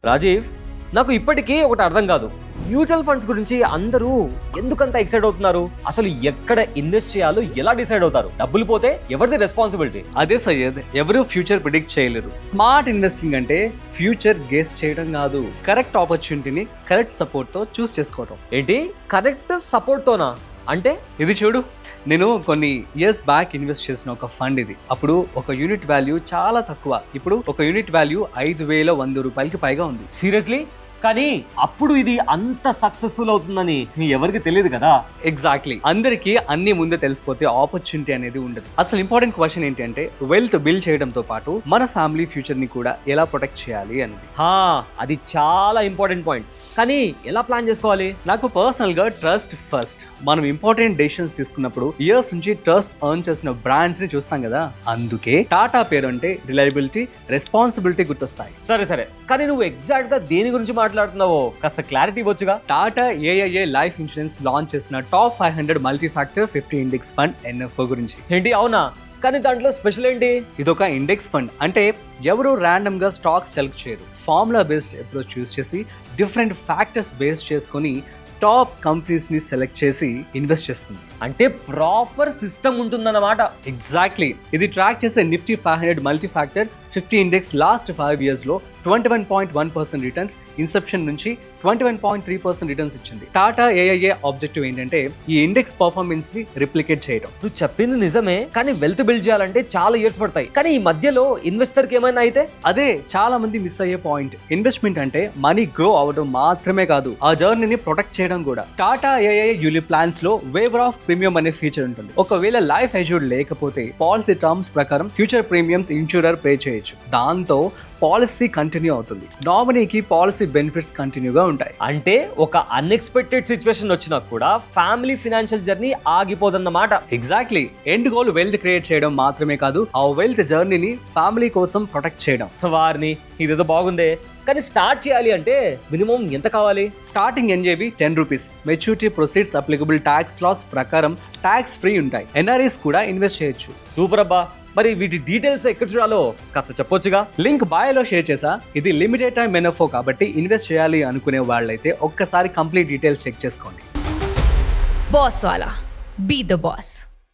రాజీవ్, నాకు ఇప్పటికీ ఒకటి అర్థం కాదు. మ్యూచువల్ ఫండ్స్ గురించి అందరూ ఎందుకంత ఎక్సైట్ అవుతున్నారు? అసలు ఎక్కడ ఇన్వెస్ట్ చేయాలో ఎలా డిసైడ్ అవుతారు? డబ్బులు పోతే ఎవరిది రెస్పాన్సిబిలిటీ? అదే సయ్యద్, ఎవరు ఫ్యూచర్ ప్రిడిక్ట్ చేయలేరు. స్మార్ట్ ఇన్వెస్టింగ్ అంటే ఫ్యూచర్ గెస్ చేయడం కాదు, కరెక్ట్ ఆపర్చునిటీని కరెక్ట్ సపోర్ట్ తో చూస్ చేసుకోవడం. ఏంటి కరెక్ట్ సపోర్ట్ తోనా? అంటే ఇది చూడు, నేను కొన్ని ఇయర్స్ బ్యాక్ ఇన్వెస్ట్ చేసిన ఒక ఫండ్ ఇది. అప్పుడు ఒక యూనిట్ వాల్యూ చాలా తక్కువ, ఇప్పుడు ఒక యూనిట్ వాల్యూ 5,100 రూపాయలకి పైగా ఉంది. సీరియస్లీ? కానీ అప్పుడు ఇది అంత సక్సెస్ఫుల్ అవుతుందని ఎవరికి తెలియదు కదా. ఎగ్జాక్ట్లీ, అందరికీ అన్ని ముందే తెలిసిపోతే ఆపర్చునిటీ అనేది ఉండదు. అసలు ఇంపార్టెంట్ క్వశ్చన్ ఏంటి అంటే, వెల్త్ బిల్డ్ చేయడంతో పాటు మన ఫ్యామిలీ ఫ్యూచర్ ని కూడా ఎలా ప్రొటెక్ట్ చేయాలి అనేది. అది చాలా ఇంపార్టెంట్ పాయింట్. కానీ ఎలా ప్లాన్ చేసుకోవాలి? నాకు పర్సనల్ గా ట్రస్ట్ ఫస్ట్. మనం ఇంపార్టెంట్ డెసిషన్స్ తీసుకున్నప్పుడు ఇయర్స్ నుంచి ట్రస్ట్ ఎర్న్ చేసిన బ్రాండ్స్ ని చూస్తాం కదా, అందుకే టాటా పేరు అంటే రిలయబిలిటీ, రెస్పాన్సిబిలిటీ గుర్తొస్తాయి. సరే, కానీ నువ్వు ఎగ్జాక్ట్ గా దేని గురించి మాట్లాడుతున్నావో కాస్త క్లారిటీ ఇవ్వచ్చుగా. Tata AIA life insurance launch చేసిన top 500 multi factor 50 index fund NFO గురించి. ఏంటి, అవునా? కానీ దాంట్లో స్పెషల్ ఏంటి? ఇదొక ఇండెక్స్ ఫండ్, అంటే ఎవరు ర్యాండమ్ గా స్టాక్స్ సెలెక్ట్ చేయరు. ఫార్ములా బేస్డ్ అప్రోచ్ యూస్ చేసి డిఫరెంట్ ఫ్యాక్టర్స్ బేస్ చేసుకొని టాప్ కంపెనీస్ ని సెలెక్ట్ చేసి ఇన్వెస్ట్ చేస్తుంది. అంటే ప్రాపర్ సిస్టమ్ ఉంటుందన్నమాట. ఎగ్జాక్ట్లీ, ఇది ట్రాక్ చేసే Nifty 500 multi factor 50 index last 5 years లో 21.1% రిటర్న్స్, ఇన్సెప్షన్ నుంచి 21.3% రిటర్న్స్ ఇచ్చింది. టాటా ఏఐఏ ఆబ్జెక్టివ్ ఏంటంటే ఈ ఇండెక్స్ పర్ఫార్మెన్స్ ని రిప్లికేట్ చేయడం. నువ్వు చెప్పింది నిజమే, కానీ వెల్త్ బిల్డ్ చేయాలంటే చాలా ఇయర్స్ పడతాయి. కానీ ఈ మధ్యలో ఇన్వెస్టర్ కి ఏమైనా అయితే? అదే చాలా మంది మిస్ అయ్యే పాయింట్. ఇన్వెస్ట్మెంట్ అంటే మనీ గ్రో అవడం మాత్రమే కాదు, ఆ జర్నీని ప్రొటెక్ట్ చేయడం కూడా. టాటా ఏఐఏ యూలిప్ ప్లాన్స్ లో వేవర్ ఆఫ్ ప్రీమియం అనే ఫీచర్ ఉంటుంది. ఒకవేళ లైఫ్ ఎష్యూర్డ్ లేకపోతే పాలసీ టర్మ్స్ ప్రకారం ఫ్యూచర్ ప్రీమియమ్స్ ఇన్సూరర్ పే చేయొచ్చు. దాంతో పాలసీ కంటిన్యూ అవుతుంది, నామినీకి పాలసీ బెనిఫిట్స్ కంటిన్యూగా ఉంటాయి. అంటే ఒక అన్ఎక్స్పెక్టెడ్ సిచ్యువేషన్ వచ్చినా కూడా ఫ్యామిలీ ఫైనాన్షియల్ జర్నీ ఆగిపోదన్నమాట. Exactly, end goal wealth create చేయడం మాత్రమే కాదు, ఆ వెల్త్ జర్నీని ఫ్యామిలీ కోసం ప్రొటెక్ట్ చేయడం. వారిని ఇదేదో బాగుందే, కానీ స్టార్ట్ చేయాలి అంటే మినిమం ఎంత కావాలి? స్టార్టింగ్ ఎన్జేబీ 10 rupees. Maturity proceeds applicable tax laws ప్రకారం ట్యాక్స్ ఫ్రీ ఉంటాయి. ఎన్ఆర్ఐస్ కూడా ఇన్వెస్ట్ చేయొచ్చు. సూపర్ అబ్బా. మరి వీటి డీటెయిల్స్ ఎక్కడ చూడాలో కాస్త చెప్పొచ్చుగా. లింక్ బాయోలో షేర్ చేసా. ఇది లిమిటెడ్ టైం ఎన్ఎఫ్ఓ కాబట్టి ఇన్వెస్ట్ చేయాలి అనుకునే వాళ్ళైతే ఒక్కసారి కంప్లీట్ డీటెయిల్స్ చెక్ చేసుకోండి. బాస్ వాలా, బీ ద బాస్.